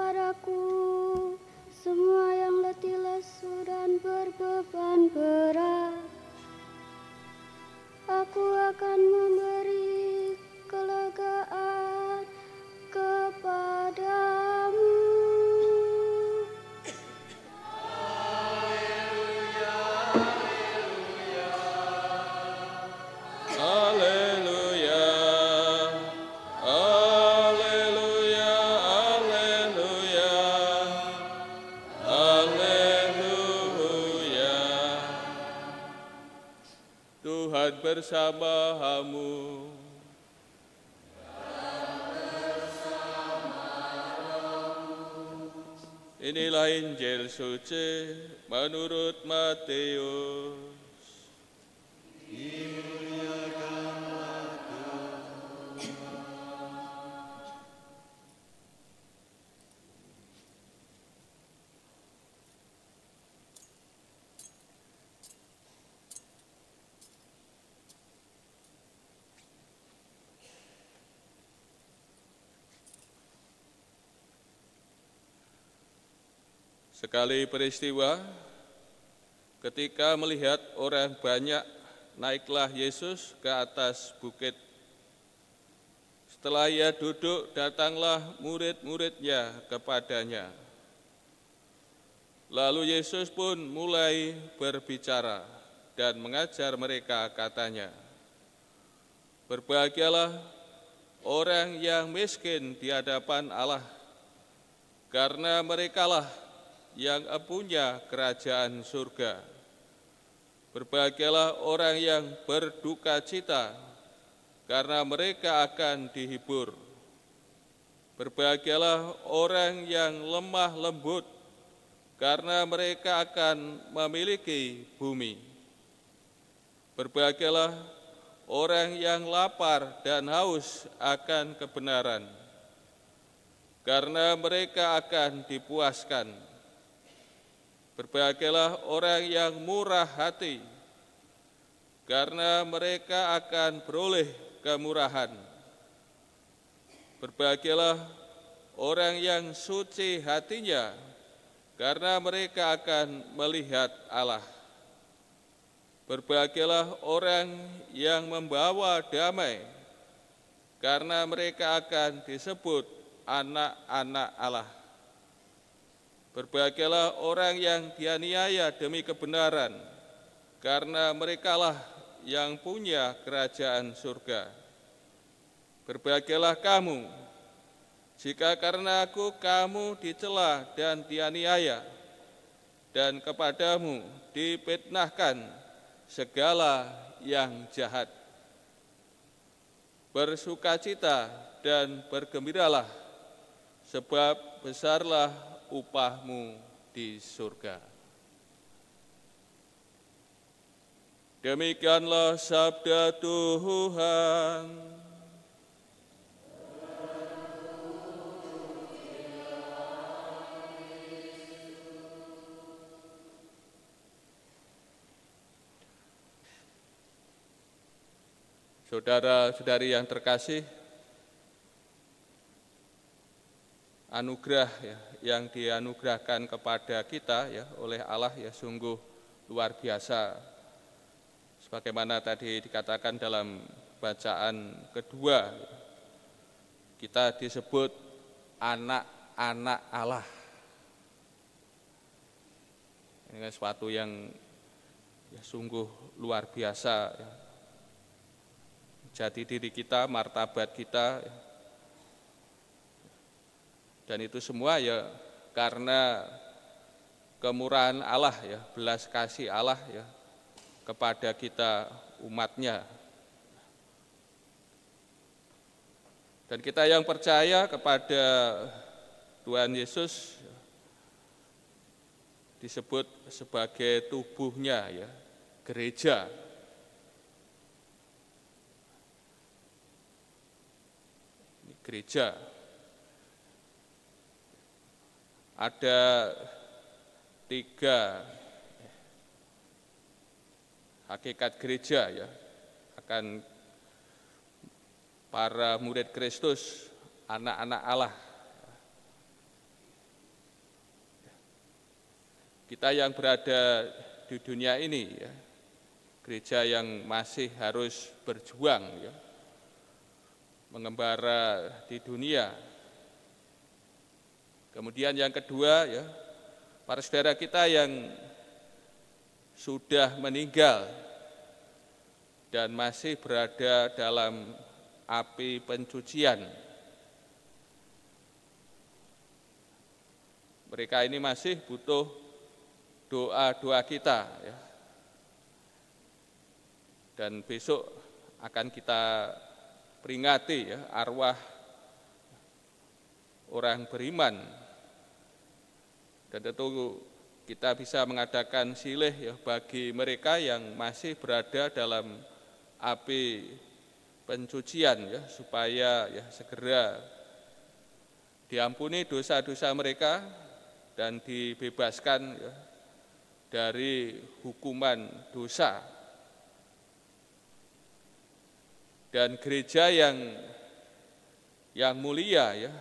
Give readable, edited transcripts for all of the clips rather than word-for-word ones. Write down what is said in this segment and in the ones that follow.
kepadaku semua yang letih lesu dan berbeban berat. Aku akan memberi kelegaan kepadamu. Haleluya, haleluya, haleluya, haleluya. Tuhan bersamamu. Inilah Injil suci menurut Matius. Sekali peristiwa, ketika melihat orang banyak, naiklah Yesus ke atas bukit. Setelah ia duduk, datanglah murid-muridnya kepadanya. Lalu Yesus pun mulai berbicara dan mengajar mereka, katanya, "Berbahagialah orang yang miskin di hadapan Allah, karena merekalah yang punya kerajaan surga. Berbahagialah orang yang berduka cita, karena mereka akan dihibur. Berbahagialah orang yang lemah lembut, karena mereka akan memiliki bumi. Berbahagialah orang yang lapar dan haus akan kebenaran, karena mereka akan dipuaskan. Berbahagialah orang yang murah hati, karena mereka akan beroleh kemurahan. Berbahagialah orang yang suci hatinya, karena mereka akan melihat Allah. Berbahagialah orang yang membawa damai, karena mereka akan disebut anak-anak Allah. Berbahagialah orang yang dianiaya demi kebenaran, karena merekalah yang punya kerajaan surga. Berbahagialah kamu, jika karena aku kamu dicela dan dianiaya, dan kepadamu difitnahkan segala yang jahat. Bersukacita dan bergembiralah, sebab besarlah upahmu di surga." Demikianlah sabda Tuhan. Saudara-saudari yang terkasih, anugerah yang dianugerahkan kepada kita oleh Allah sungguh luar biasa. Sebagaimana tadi dikatakan dalam bacaan kedua, kita disebut anak-anak Allah. Ini sesuatu yang sungguh luar biasa. Jati diri kita, martabat kita, dan itu semua karena kemurahan Allah belas kasih Allah kepada kita umatnya. Dan kita yang percaya kepada Tuhan Yesus disebut sebagai tubuhnya gereja. Ini gereja. Ada 3 hakikat gereja akan para murid Kristus, anak-anak Allah. kita yang berada di dunia ini, ya, gereja yang masih harus berjuang, ya, mengembara di dunia. Kemudian yang kedua, ya, para saudara kita yang sudah meninggal dan masih berada dalam api pencucian. Mereka ini masih butuh doa-doa kita, ya. Dan besok akan kita peringati, ya, arwah orang beriman. Dan tentu kita bisa mengadakan silih, ya, bagi mereka yang masih berada dalam api pencucian, ya, supaya, ya, segera diampuni dosa-dosa mereka dan dibebaskan, ya, dari hukuman dosa. Dan gereja yang mulia, ya,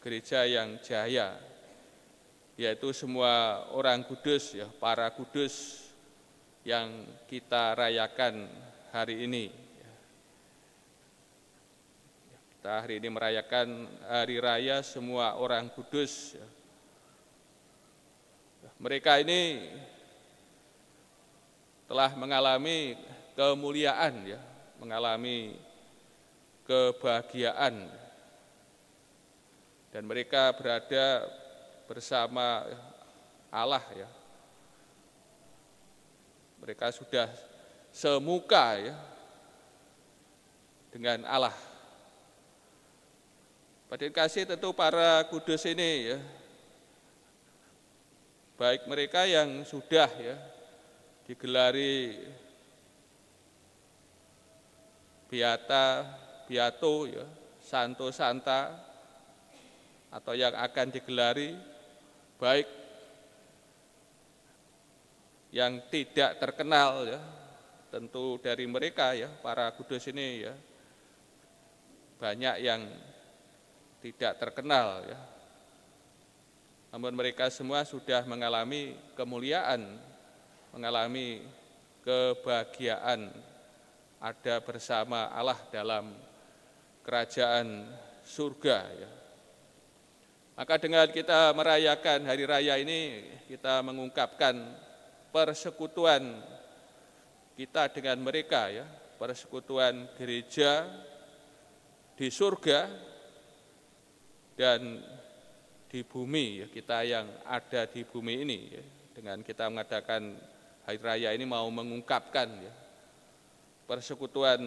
gereja yang jaya, yaitu semua orang kudus, ya, para kudus yang kita rayakan hari ini. Kita hari ini merayakan hari raya semua orang kudus, ya. Mereka ini telah mengalami kemuliaan, ya, mengalami kebahagiaan, dan mereka berada bersama Allah, ya. Mereka sudah semuka, ya, dengan Allah. Hadirin kasih, tentu para kudus ini, ya, baik mereka yang sudah, ya, digelari Beata, Beato, ya, Santo, Santa, atau yang akan digelari, baik yang tidak terkenal, ya, tentu dari mereka, ya, para kudus ini, ya, banyak yang tidak terkenal, ya. Namun mereka semua sudah mengalami kemuliaan, mengalami kebahagiaan, ada bersama Allah dalam kerajaan surga, ya. Maka dengan kita merayakan hari raya ini, kita mengungkapkan persekutuan kita dengan mereka, ya, persekutuan gereja di surga dan di bumi, ya, kita yang ada di bumi ini, ya. Dengan kita mengadakan hari raya ini mau mengungkapkan, ya, persekutuan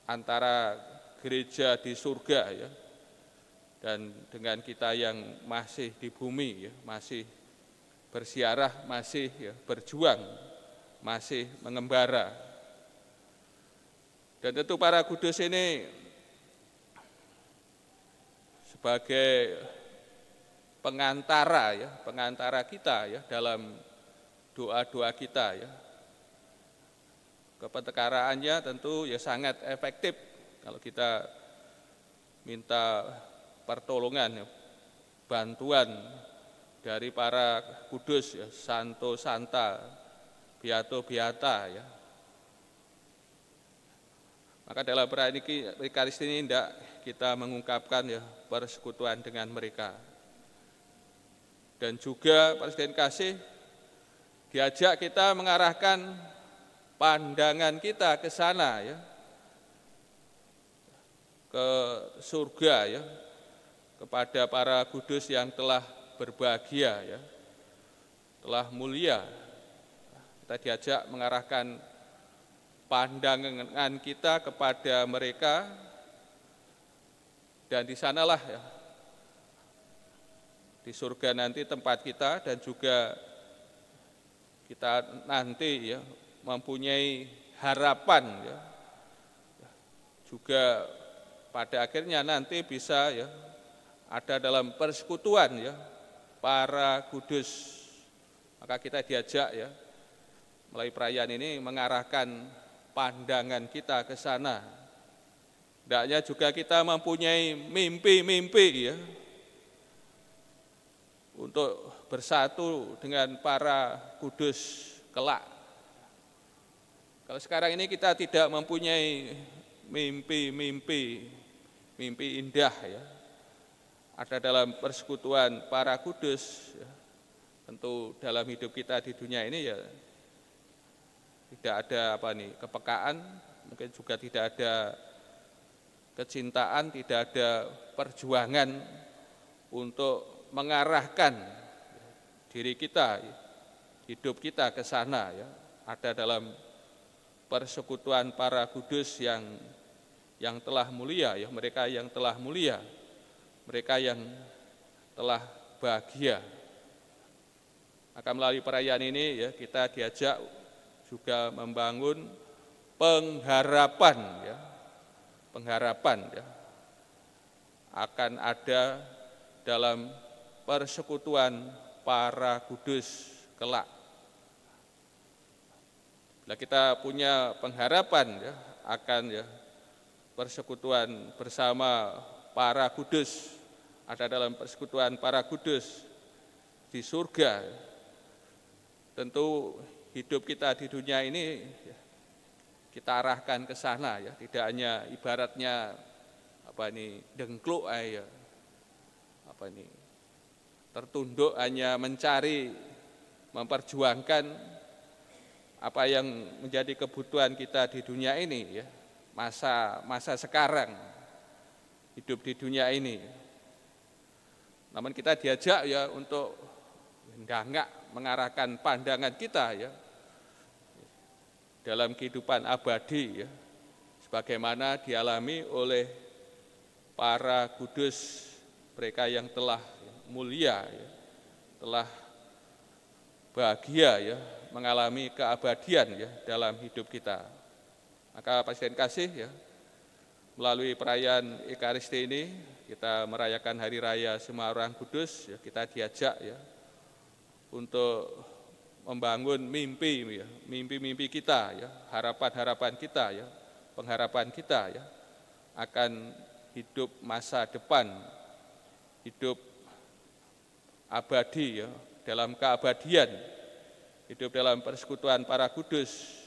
antara gereja di surga, ya, dan dengan kita yang masih di bumi, ya, masih bersiarah, masih, ya, berjuang, masih mengembara. Dan tentu para kudus ini sebagai pengantara, ya, pengantara kita, ya, dalam doa-doa kita, ya. Kepetekaraannya tentu, ya, sangat efektif kalau kita minta pertolongan, ya, bantuan dari para kudus, ya, Santo, Santa, Beato, Beata, ya. Maka dalam perayaan Ekaristi ini hendak kita mengungkapkan, ya, persekutuan dengan mereka. Dan juga Presiden kasih diajak kita mengarahkan pandangan kita ke sana, ya, ke surga, ya, kepada para kudus yang telah berbahagia, ya, telah mulia. Kita diajak mengarahkan pandangan kita kepada mereka, dan di sanalah, ya, di surga nanti tempat kita, dan juga kita nanti, ya, mempunyai harapan, ya, juga pada akhirnya nanti bisa, ya, ada dalam persekutuan, ya, para kudus. Maka kita diajak, ya, melalui perayaan ini mengarahkan pandangan kita ke sana. Hendaknya juga kita mempunyai mimpi-mimpi, ya, untuk bersatu dengan para kudus kelak. Kalau sekarang ini kita tidak mempunyai mimpi indah ya, ada dalam persekutuan para kudus, ya. Tentu dalam hidup kita di dunia ini ya tidak ada kepekaan, mungkin juga tidak ada kecintaan, tidak ada perjuangan untuk mengarahkan diri kita, hidup kita ke sana ya. Ada dalam persekutuan para kudus yang telah mulia ya, mereka yang telah mulia, mereka yang telah bahagia. Maka melalui perayaan ini ya kita diajak juga membangun pengharapan ya akan ada dalam persekutuan para kudus kelak. Bila kita punya pengharapan ya akan ya persekutuan bersama para kudus, ada dalam persekutuan para kudus di surga, tentu hidup kita di dunia ini kita arahkan ke sana ya, tidak hanya ibaratnya dengkluk ya, tertunduk hanya mencari, memperjuangkan apa yang menjadi kebutuhan kita di dunia ini ya, masa sekarang hidup di dunia ini. Namun kita diajak ya untuk hendak mengarahkan pandangan kita ya dalam kehidupan abadi ya, sebagaimana dialami oleh para kudus, mereka yang telah mulia ya, telah bahagia ya, mengalami keabadian ya dalam hidup kita. Maka Pasien kasih ya, melalui perayaan Ekaristi ini kita merayakan Hari Raya Semua Orang Kudus ya, kita diajak ya untuk membangun mimpi kita ya, harapan kita ya, pengharapan kita ya akan hidup masa depan, hidup abadi ya, dalam keabadian, hidup dalam persekutuan para kudus,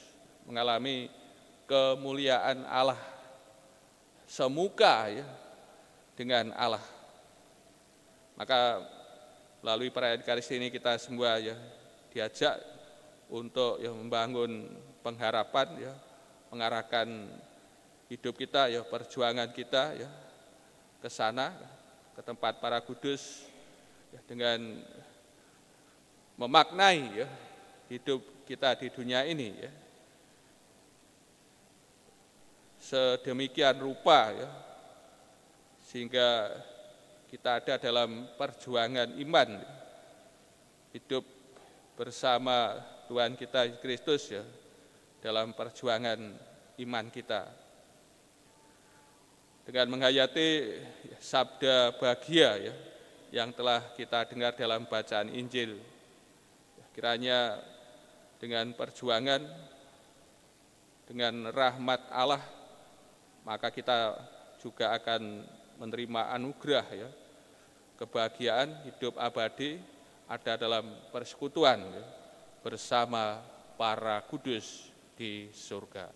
mengalami kemuliaan Allah, semuka ya dengan Allah. Maka melalui perayaan Ekaristi ini kita semua ya diajak untuk ya membangun pengharapan ya, mengarahkan hidup kita ya, perjuangan kita ya ke sana, ke tempat para kudus ya, dengan memaknai ya hidup kita di dunia ini ya sedemikian rupa ya, sehingga kita ada dalam perjuangan iman, hidup bersama Tuhan kita Kristus ya dalam perjuangan iman kita. Dengan menghayati sabda bahagia ya yang telah kita dengar dalam bacaan Injil, kiranya dengan perjuangan, dengan rahmat Allah, maka kita juga akan menerima anugerah ya, kebahagiaan hidup abadi ada dalam persekutuan ya, bersama para kudus di surga.